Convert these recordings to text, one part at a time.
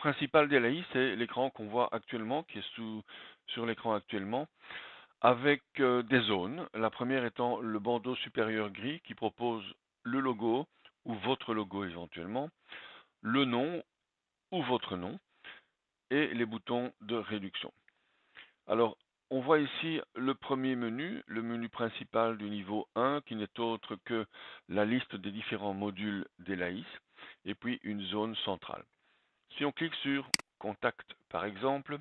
principal d'Elaïs, c'est l'écran qu'on voit actuellement, qui est sur l'écran actuellement, avec des zones. La première étant le bandeau supérieur gris qui propose le logo ou votre logo éventuellement, le nom ou votre nom et les boutons de réduction. Alors, on voit ici le premier menu, le menu principal du niveau 1, qui n'est autre que la liste des différents modules d'Elaïs, et puis une zone centrale. Si on clique sur Contact, par exemple,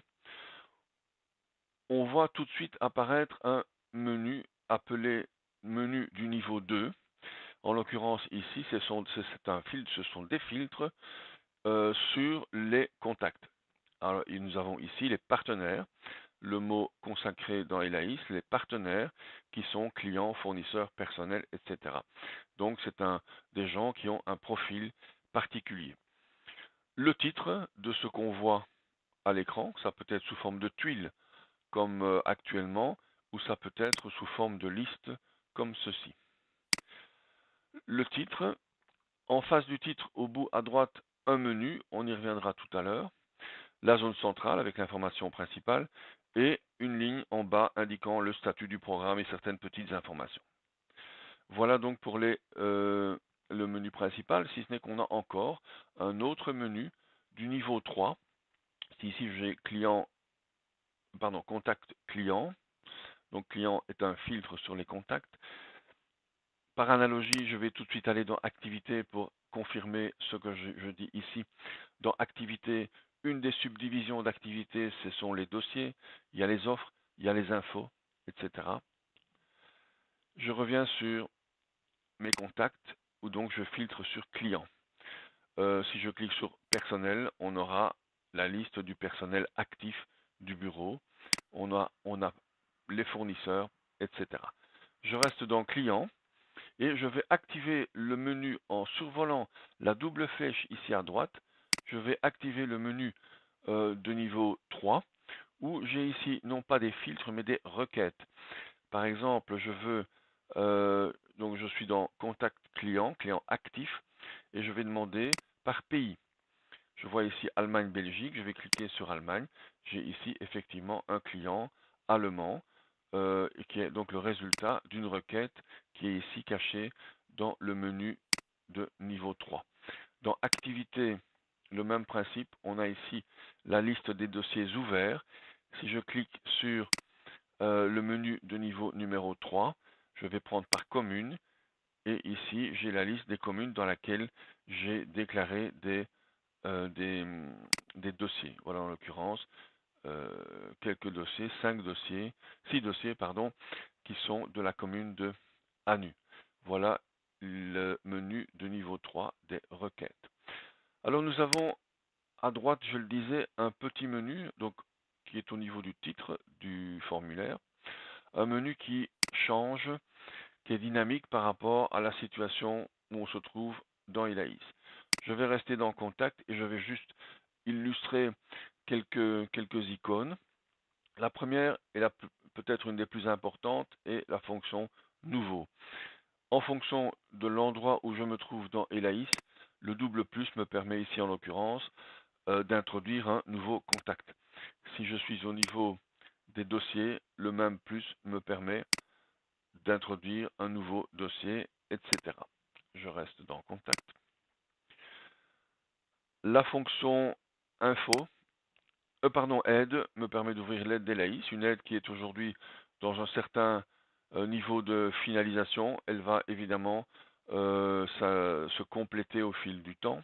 on voit tout de suite apparaître un menu appelé menu du niveau 2. En l'occurrence, ici, ce sont des filtres sur les contacts. Alors, nous avons ici les partenaires, le mot consacré dans Elaïs, les partenaires qui sont clients, fournisseurs, personnels, etc. Donc, c'est des gens qui ont un profil particulier. Le titre de ce qu'on voit à l'écran, ça peut être sous forme de tuile, comme actuellement, ou ça peut être sous forme de liste, comme ceci. Le titre, en face du titre, au bout à droite, un menu, on y reviendra tout à l'heure. La zone centrale avec l'information principale et une ligne en bas indiquant le statut du programme et certaines petites informations. Voilà donc pour le menu principal, si ce n'est qu'on a encore un autre menu du niveau 3. Ici j'ai contact client. Donc client est un filtre sur les contacts. Par analogie, je vais tout de suite aller dans activité pour confirmer ce que je dis ici. Dans activité, une des subdivisions d'activité, ce sont les dossiers, il y a les offres, il y a les infos, etc. Je reviens sur mes contacts, où donc je filtre sur client. Si je clique sur personnel, on aura la liste du personnel actif du bureau. On a les fournisseurs, etc. Je reste dans client et je vais activer le menu en survolant la double flèche ici à droite. Je vais activer le menu de niveau 3 où j'ai ici non pas des filtres mais des requêtes. Par exemple, donc je suis dans contact client, client actif, et je vais demander par pays. Je vois ici Allemagne, Belgique, je vais cliquer sur Allemagne. J'ai ici effectivement un client allemand, qui est donc le résultat d'une requête qui est ici cachée dans le menu de niveau 3. Dans activité, le même principe, on a ici la liste des dossiers ouverts. Si je clique sur le menu de niveau numéro 3, je vais prendre par commune et ici j'ai la liste des communes dans laquelle j'ai déclaré des dossiers. Voilà en l'occurrence quelques dossiers, 6 dossiers pardon, qui sont de la commune de Anu. Voilà le menu de niveau 3 des requêtes. Alors nous avons à droite, je le disais, un petit menu donc qui est au niveau du titre du formulaire, un menu qui change, qui est dynamique par rapport à la situation où on se trouve dans Elaïs. Je vais rester dans Contact et je vais juste illustrer quelques icônes. La première est peut-être une des plus importantes est la fonction Nouveau. En fonction de l'endroit où je me trouve dans Elaïs, le double plus me permet ici en l'occurrence d'introduire un nouveau contact. Si je suis au niveau des dossiers, le même plus me permet d'introduire un nouveau dossier, etc. Je reste dans Contact. La fonction Info, aide me permet d'ouvrir l'aide d'Elaïs, une aide qui est aujourd'hui dans un certain niveau de finalisation. Elle va évidemment se compléter au fil du temps.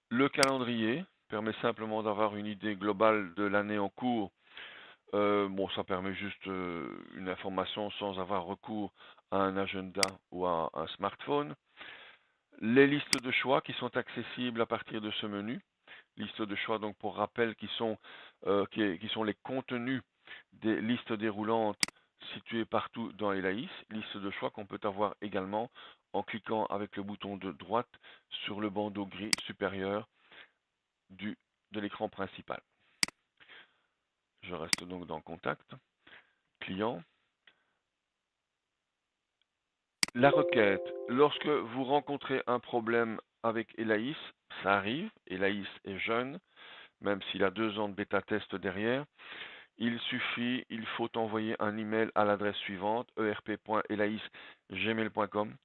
Le calendrier permet simplement d'avoir une idée globale de l'année en cours. Ça permet juste une information sans avoir recours à un agenda ou à un smartphone. Les listes de choix qui sont accessibles à partir de ce menu. Listes de choix, donc pour rappel, qui sont les contenus des listes déroulantes situées partout dans Elaïs. Liste de choix qu'on peut avoir également en cliquant avec le bouton de droite sur le bandeau gris supérieur de l'écran principal. Je reste donc dans Contact, Client. La requête. Lorsque vous rencontrez un problème avec Elaïs, ça arrive. Elaïs est jeune, même s'il a 2 ans de bêta-test derrière. Il faut envoyer un email à l'adresse suivante, erp.elaïs@gmail.com,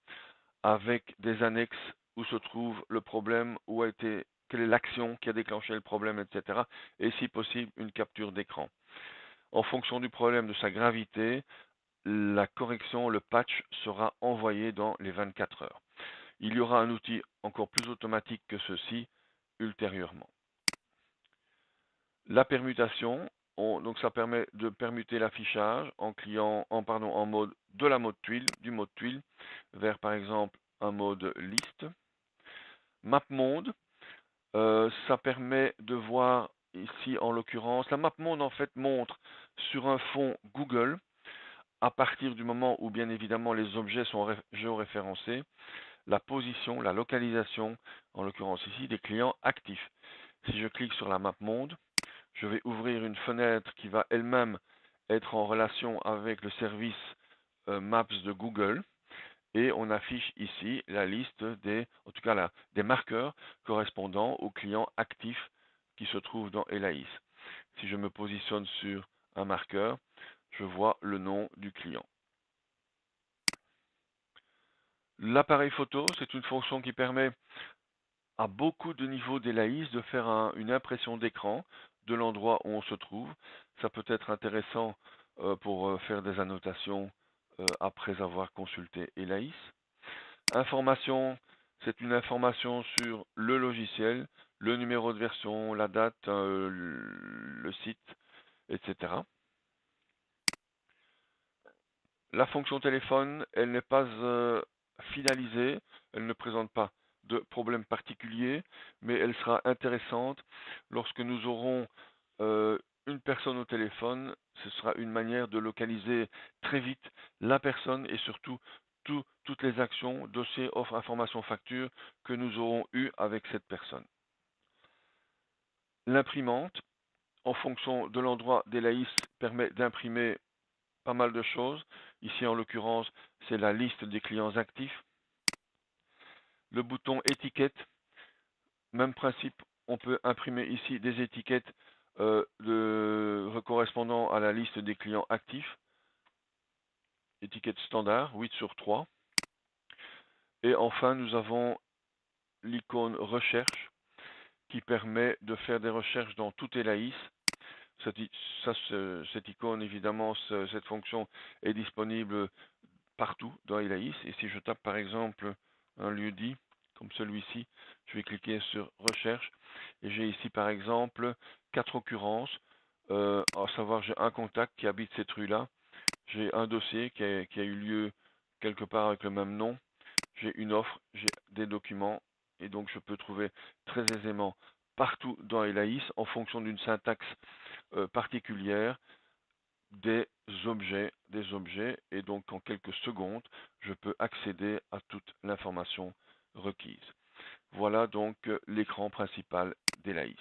avec des annexes où se trouve le problème, quelle est l'action qui a déclenché le problème, etc. Et si possible, une capture d'écran. En fonction du problème, de sa gravité, la correction, le patch sera envoyé dans les 24 heures. Il y aura un outil encore plus automatique que ceci ultérieurement. La permutation, donc ça permet de permuter l'affichage en mode du mode tuile, vers par exemple un mode liste. Map mode, ça permet de voir ici en l'occurrence, la map mode en fait montre sur un fond Google, à partir du moment où bien évidemment les objets sont géoréférencés, la position, la localisation, en l'occurrence ici, des clients actifs. Si je clique sur la map monde, je vais ouvrir une fenêtre qui va elle-même être en relation avec le service Maps de Google, et on affiche ici la liste des marqueurs correspondant aux clients actifs qui se trouvent dans Elaïs. Si je me positionne sur un marqueur, je vois le nom du client. L'appareil photo, c'est une fonction qui permet à beaucoup de niveaux d'Elaïs de faire une impression d'écran de l'endroit où on se trouve. Ça peut être intéressant pour faire des annotations après avoir consulté Elaïs. Information, c'est une information sur le logiciel, le numéro de version, la date, le site, etc. La fonction téléphone, elle n'est pas finalisée, elle ne présente pas de problème particulier, mais elle sera intéressante lorsque nous aurons une personne au téléphone. Ce sera une manière de localiser très vite la personne et surtout toutes les actions, dossiers, offres, informations, factures que nous aurons eues avec cette personne. L'imprimante, en fonction de l'endroit d'Elaïs, permet d'imprimer pas mal de choses. Ici, en l'occurrence, c'est la liste des clients actifs. Le bouton étiquette, même principe, on peut imprimer ici des étiquettes correspondant à la liste des clients actifs. Étiquette standard, 8/3. Et enfin, nous avons l'icône recherche qui permet de faire des recherches dans tout Elaïs. Cette icône, évidemment, cette fonction est disponible partout dans Elaïs. Et si je tape par exemple un lieu-dit, comme celui-ci, je vais cliquer sur recherche et j'ai ici par exemple 4 occurrences, à savoir j'ai un contact qui habite cette rue-là, j'ai un dossier qui a eu lieu quelque part avec le même nom, j'ai une offre, j'ai des documents et donc je peux trouver très aisément partout dans Elaïs en fonction d'une syntaxe particulière des objets, et donc en quelques secondes, je peux accéder à toute l'information requise. Voilà donc l'écran principal d'Elaïs.